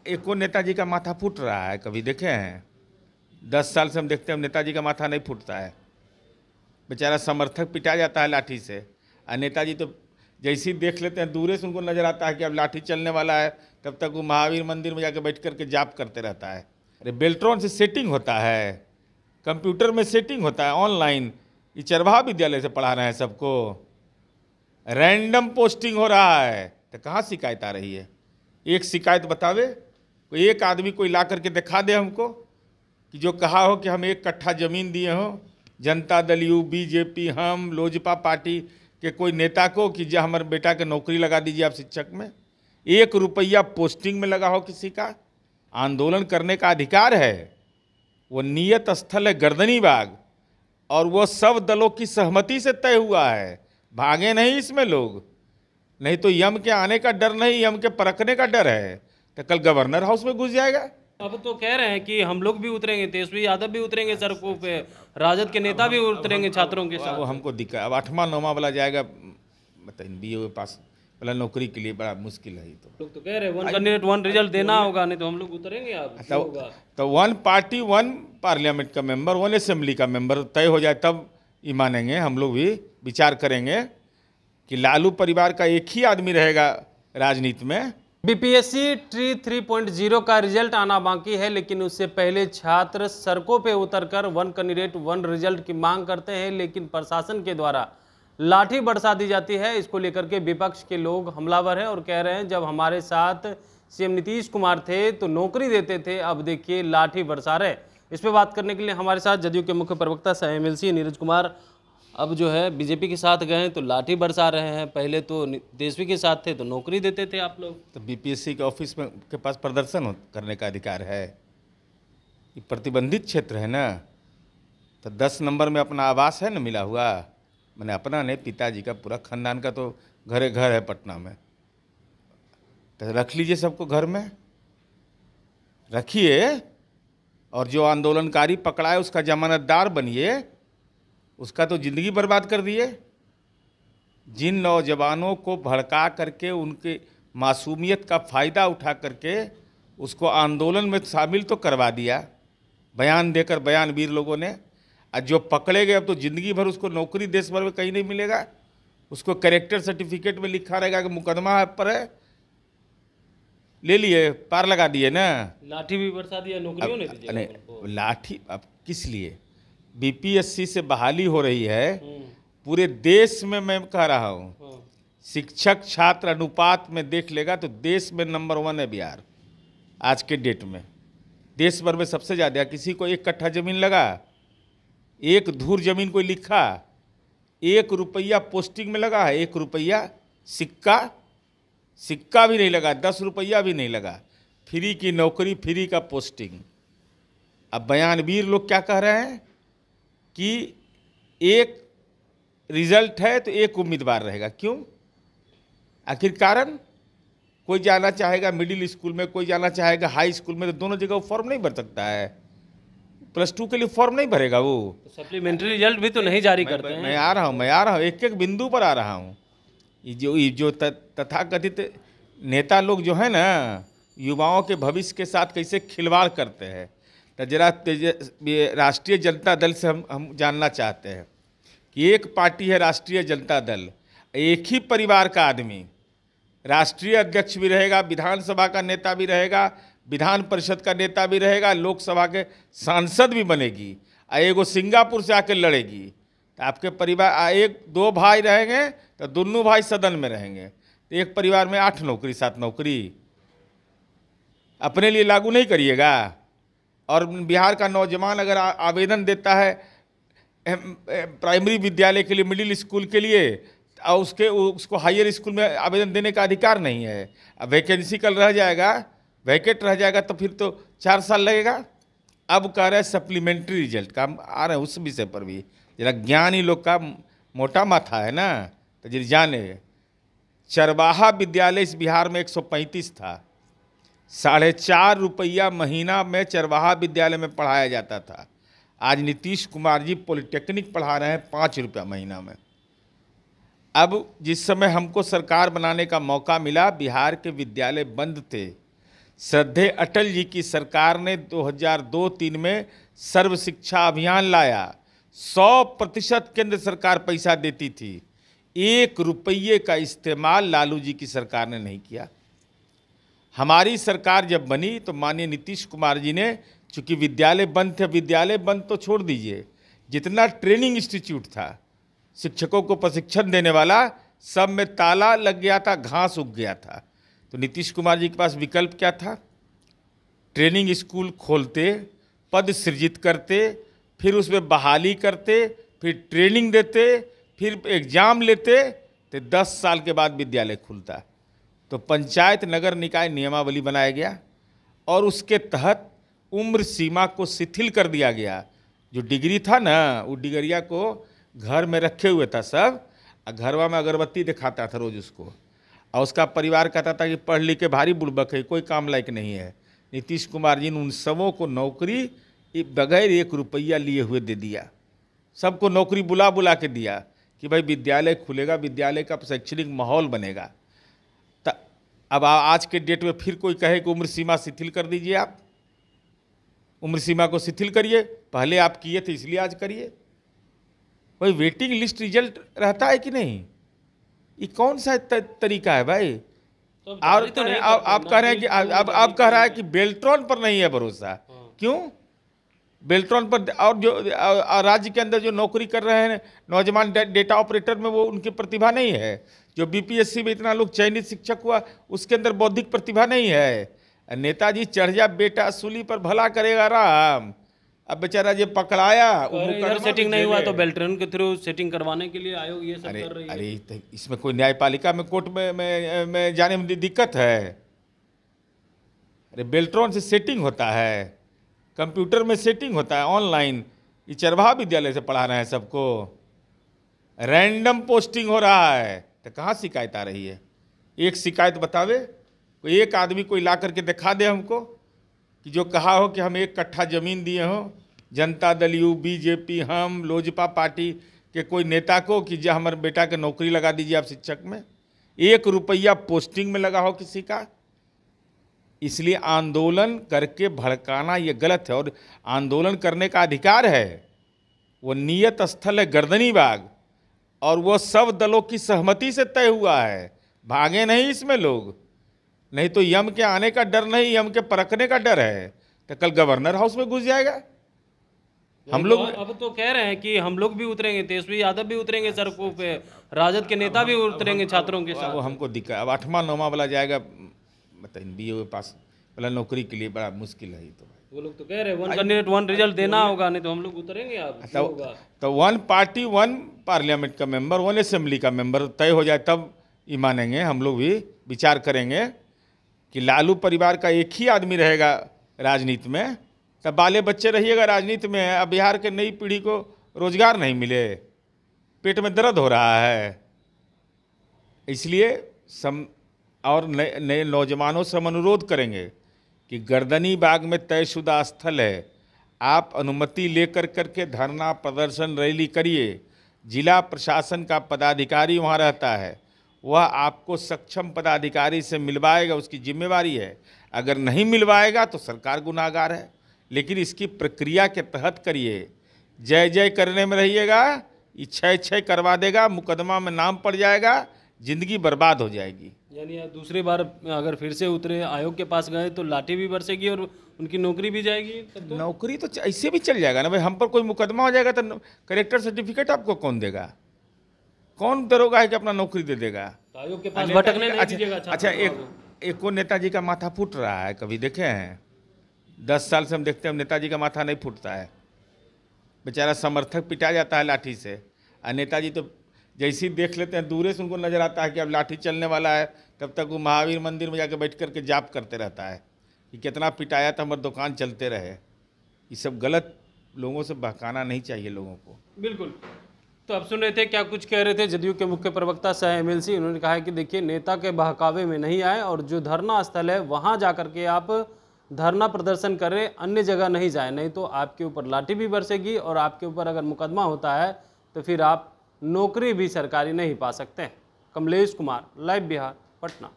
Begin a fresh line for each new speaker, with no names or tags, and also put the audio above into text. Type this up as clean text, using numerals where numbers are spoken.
एको नेताजी का माथा फूट रहा है, कभी देखे हैं? 10 साल से हम देखते हैं नेताजी का माथा नहीं फूटता है। बेचारा समर्थक पिटा जाता है लाठी से, और नेताजी तो जैसे ही देख लेते हैं दूर से उनको नजर आता है कि अब लाठी चलने वाला है, तब तक वो महावीर मंदिर में जाकर बैठ करके जाप करते रहता है। अरे बेल्ट्रॉन से सेटिंग होता है, कंप्यूटर में सेटिंग होता है ऑनलाइन। ये चरवाहा विद्यालय से पढ़ा रहे हैं सबको, रैंडम पोस्टिंग हो रहा है, तो कहाँ शिकायत आ रही है? एक शिकायत बतावे, कोई एक आदमी कोई ला करके दिखा दे हमको कि जो कहा हो कि हम 1 कट्ठा ज़मीन दिए हो जनता दल यू, बीजेपी, हम लोजपा पार्टी के कोई नेता को कि जो हमारे बेटा के नौकरी लगा दीजिए आप शिक्षक में। 1 रुपया पोस्टिंग में लगा हो किसी का? आंदोलन करने का अधिकार है, वो नियत स्थल है गर्दनी बाग, और वो सब दलों की सहमति से तय हुआ है। भागे नहीं इसमें लोग, नहीं तो यम के आने का डर नहीं, यम के परखने का डर है, तो कल गवर्नर हाउस में घुस जाएगा।
अब तो कह रहे हैं कि हम लोग भी उतरेंगे, तेजस्वी यादव भी उतरेंगे सड़कों पे, राजद के नेता भी उतरेंगे छात्रों के साथ।
वो हमको दिक्कत, अब 8वां 9वां वाला जाएगा बताइए बीओ के पास, वाला नौकरी के लिए बड़ा मुश्किल है।
लोग तो कह रहे हैं 1 कैंडिडेट 1 रिजल्ट देना होगा, नहीं तो हम लोग उतरेंगे। आप
तो 1 पार्टी 1 पार्लियामेंट का मेंबर, 1 असेंबली का मेंबर तय हो जाए तब ये मानेंगे। हम लोग भी विचार करेंगे कि लालू परिवार का एक ही आदमी रहेगा राजनीति में।
बीपीएससी ट्री 3.0 का रिजल्ट आना बाकी है, लेकिन उससे पहले छात्र सड़कों पे उतरकर 1 कैंडिडेट 1 रिजल्ट की मांग करते हैं, लेकिन प्रशासन के द्वारा लाठी बरसा दी जाती है। इसको लेकर के विपक्ष के लोग हमलावर हैं और कह रहे हैं जब हमारे साथ सीएम नीतीश कुमार थे तो नौकरी देते थे, अब देखिए लाठी बरसा रहे। इस पर बात करने के लिए हमारे साथ जदयू के मुख्य प्रवक्ता सह एमएलसी नीरज कुमार अब जो है बीजेपी के साथ गए तो लाठी बरसा रहे हैं, पहले तो तेजस्वी के साथ थे तो नौकरी देते थे आप लोग।
तो बीपीएससी के ऑफिस में के पास प्रदर्शन करने का अधिकार है, ये प्रतिबंधित क्षेत्र है ना। तो 10 नंबर में अपना आवास है ना मिला हुआ, मैंने अपना नहीं, पिताजी का पूरा खानदान का तो घरे घर है पटना में, तो रख लीजिए सबको घर में रखिए, और जो आंदोलनकारी पकड़ा है उसका जमानतदार बनिए। उसका तो ज़िंदगी बर्बाद कर दिए। जिन नौजवानों को भड़का करके उनके मासूमियत का फ़ायदा उठा करके उसको आंदोलन में शामिल तो करवा दिया, बयान देकर बयानवीर लोगों ने, और जो पकड़े गए अब तो ज़िंदगी भर उसको नौकरी देश भर में कहीं नहीं मिलेगा। उसको कैरेक्टर सर्टिफिकेट में लिखा रहेगा कि मुकदमा पर है, ले लिए, पार लगा दिए ना।
लाठी भी बरसा दिया, नौकरियों ने दी।
नहीं लाठी, अब किस लिए? बीपीएससी से बहाली हो रही है पूरे देश में। मैं कह रहा हूँ शिक्षक छात्र अनुपात में देख लेगा तो देश में नंबर 1 है बिहार आज के डेट में। देश भर में सबसे ज़्यादा। किसी को 1 कट्ठा ज़मीन लगा, 1 धूर ज़मीन कोई लिखा, 1 रुपया पोस्टिंग में लगा है, 1 रुपया सिक्का भी नहीं लगा, 10 रुपया भी नहीं लगा। फ्री की नौकरी, फ्री का पोस्टिंग। अब बयानवीर लोग क्या कह रहे हैं कि 1 रिजल्ट है तो 1 उम्मीदवार रहेगा। क्यों? आखिर कारण, कोई जाना चाहेगा मिडिल स्कूल में, कोई जाना चाहेगा हाई स्कूल में, तो दोनों जगह वो फॉर्म नहीं भर सकता है। +2 के लिए फॉर्म नहीं भरेगा वो।
सप्लीमेंट्री रिजल्ट भी तो नहीं जारी करते हैं।
मैं आ रहा हूँ, एक बिंदु पर आ रहा हूँ। ये जो तथाकथित नेता लोग जो है ना, युवाओं के भविष्य के साथ कैसे खिलवाड़ करते हैं, तो जरा राष्ट्रीय जनता दल से हम जानना चाहते हैं कि एक पार्टी है राष्ट्रीय जनता दल, एक ही परिवार का आदमी राष्ट्रीय अध्यक्ष भी रहेगा, विधानसभा का नेता भी रहेगा, विधान परिषद का नेता भी रहेगा, लोकसभा के सांसद भी बनेगी, और एगो सिंगापुर से आकर लड़ेगी। तो आपके परिवार 1-2 भाई रहेंगे तो दोनों भाई सदन में रहेंगे, तो एक परिवार में 8 नौकरी 7 नौकरी अपने लिए लागू नहीं करिएगा। और बिहार का नौजवान अगर आवेदन देता है प्राइमरी विद्यालय के लिए, मिडिल स्कूल के लिए, और उसको हायर स्कूल में आवेदन देने का अधिकार नहीं है। अब वैकेंसी कल रह जाएगा, वैकेट रह जाएगा, तो फिर तो 4 साल लगेगा। अब कह रहे हैं सप्लीमेंट्री रिजल्ट का, हम आ रहे हैं उस विषय पर भी। जरा ज्ञान ही लोग का मोटा माथा है ना, तो जरा जाने। चरवाहा विद्यालय इस बिहार में 135 था, 4.5 रुपया महीना में चरवाहा विद्यालय में पढ़ाया जाता था। आज नीतीश कुमार जी पॉलिटेक्निक पढ़ा रहे हैं 5 रुपया महीना में। अब जिस समय हमको सरकार बनाने का मौका मिला, बिहार के विद्यालय बंद थे, श्रद्धेय अटल जी की सरकार ने 2002-3 में सर्व शिक्षा अभियान लाया। 100% केंद्र सरकार पैसा देती थी। 1 रुपये का इस्तेमाल लालू जी की सरकार ने नहीं किया। हमारी सरकार जब बनी तो माननीय नीतीश कुमार जी ने, चूंकि विद्यालय बंद थे, विद्यालय बंद तो छोड़ दीजिए, जितना ट्रेनिंग इंस्टीट्यूट था शिक्षकों को प्रशिक्षण देने वाला, सब में ताला लग गया था, घास उग गया था। तो नीतीश कुमार जी के पास विकल्प क्या था? ट्रेनिंग स्कूल खोलते, पद सृजित करते, फिर उसमें बहाली करते, फिर ट्रेनिंग देते, फिर एग्जाम लेते, तो 10 साल के बाद विद्यालय खुलता। तो पंचायत नगर निकाय नियमावली बनाया गया और उसके तहत उम्र सीमा को शिथिल कर दिया गया। जो डिग्री था ना, वो डिग्रिया को घर में रखे हुए था सब, और घरवा में अगरबत्ती दिखाता था रोज उसको, और उसका परिवार कहता था कि पढ़ लिख के भारी बुड़बक है, कोई काम लायक नहीं है। नीतीश कुमार जी ने उन सबों को नौकरी बगैर 1 रुपया लिए हुए दे दिया। सबको नौकरी बुला बुला के दिया कि भाई विद्यालय खुलेगा, विद्यालय का शैक्षणिक माहौल बनेगा। अब आज के डेट में फिर कोई कहे कि उम्र सीमा शिथिल कर दीजिए, आप उम्र सीमा को शिथिल करिए, पहले आप किए थे इसलिए आज करिए। भाई वेटिंग लिस्ट रिजल्ट रहता है कि नहीं? ये कौन सा तरीका है भाई?
तो
और
तो नहीं
आप कह रहे हैं कि अब आप कह रहा है कि बेल्ट्रॉन पर नहीं है भरोसा। क्यों? बेल्ट्रॉन पर और जो राज्य के अंदर जो नौकरी कर रहे हैं नौजवान डेटा ऑपरेटर में, वो उनकी प्रतिभा नहीं है। जो बीपीएससी में इतना लोग चयनित शिक्षक हुआ, उसके अंदर बौद्धिक प्रतिभा नहीं है। नेताजी चढ़ जा बेटा सूली पर, भला करेगा राम। अब बेचारा जो पकड़ाया,
इधर सेटिंग नहीं हुआ तो बेल्ट्रॉन के थ्रू सेटिंग करवाने के लिए आयोग ये सब कर रही है।
अरे तो इसमें कोई न्यायपालिका में, कोर्ट में जाने में दिक्कत है? अरे बेल्ट्रॉन से सेटिंग होता है, कंप्यूटर में सेटिंग होता है, ऑनलाइन। ये चरवाहा विद्यालय से पढ़ा रहे हैं सबको, रैंडम पोस्टिंग हो रहा है। तो कहाँ शिकायत आ रही है? एक शिकायत बतावे, कोई एक आदमी कोई ला करके दिखा दे हमको कि जो कहा हो कि हम 1 कट्ठा ज़मीन दिए हो जनता दल यू, बीजेपी, हम लोजपा पार्टी के कोई नेता को कि जो हमारे बेटा के नौकरी लगा दीजिए आप शिक्षक में। 1 रुपया पोस्टिंग में लगा हो किसी का। इसलिए आंदोलन करके भड़काना ये गलत है, और आंदोलन करने का अधिकार है। वो नियत स्थल है गर्दनी बाग, और वो सब दलों की सहमति से तय हुआ है। भागे नहीं इसमें लोग, नहीं तो यम के आने का डर नहीं, यम के परखने का डर है। तो कल गवर्नर हाउस में घुस जाएगा। हम लोग
अब तो कह रहे हैं कि हम लोग भी उतरेंगे, तेजस्वी यादव भी उतरेंगे सड़कों पे, राजद के नेता भी उतरेंगे छात्रों के साथ।
वो हमको दिक्कत, अब 8वां 9वां वाला जाएगा, बताइए बीओ के पास वाला नौकरी के लिए बड़ा मुश्किल है। तो
वो लोग तो कह रहे हैं 1 कैंडिडेट 1 रिजल्ट देना होगा, नहीं तो हम लोग उतरेंगे। आप
तो 1 पार्टी 1 पार्लियामेंट का मेंबर, 1 असेंबली का मेंबर तय हो जाए, तब ये मानेंगे। हम लोग भी विचार करेंगे कि लालू परिवार का एक ही आदमी रहेगा राजनीति में, तब बाले बच्चे रहिएगा राजनीति में। अब बिहार के नई पीढ़ी को रोजगार नहीं मिले, पेट में दर्द हो रहा है। इसलिए और नए नौजवानों से हम अनुरोध करेंगे कि गर्दनी बाग में तयशुदा स्थल है, आप अनुमति लेकर करके धरना प्रदर्शन रैली करिए। जिला प्रशासन का पदाधिकारी वहाँ रहता है, वह आपको सक्षम पदाधिकारी से मिलवाएगा, उसकी जिम्मेवारी है। अगर नहीं मिलवाएगा तो सरकार गुनाहगार है। लेकिन इसकी प्रक्रिया के तहत करिए। जय जय करने में रहिएगा, ये 6 करवा देगा, मुकदमा में नाम पड़ जाएगा, जिंदगी बर्बाद हो जाएगी।
यानी दूसरी बार अगर फिर से उतरे, आयोग के पास गए, तो लाठी भी बरसेगी और उनकी नौकरी भी जाएगी। तब तो
नौकरी तो ऐसे भी चल जाएगा ना भाई। हम पर कोई मुकदमा हो जाएगा तो करेक्टर सर्टिफिकेट आपको कौन देगा? कौन दरोगा है कि अपना नौकरी दे देगा?
तो आयोग के पास भटकने नहीं दीजिएगा।
अच्छा, एक को नेताजी का माथा फूट रहा है, कभी देखे हैं? 10 साल से हम देखते हैं नेताजी का माथा नहीं फूटता है। बेचारा समर्थक पिटा जाता है लाठी से, और नेताजी तो जैसे ही देख लेते हैं दूर से, उनको नजर आता है कि अब लाठी चलने वाला है, तब तक वो महावीर मंदिर में जाकर बैठ करके जाप करते रहता है कि कितना पिटाया तो हमारी दुकान चलते रहे। ये सब गलत, लोगों से बहकाना नहीं चाहिए लोगों को।
बिल्कुल। तो अब सुन रहे थे क्या कुछ कह रहे थे जदयू के मुख्य प्रवक्ता सह एमएलसी। उन्होंने कहा है कि देखिए, नेता के बहकावे में नहीं आए, और जो धरना स्थल है वहाँ जा करके आप धरना प्रदर्शन करें, अन्य जगह नहीं जाए, नहीं तो आपके ऊपर लाठी भी बरसेगी, और आपके ऊपर अगर मुकदमा होता है तो फिर आप नौकरी भी सरकारी नहीं पा सकते। कमलेश कुमार, लाइव बिहार, पटना।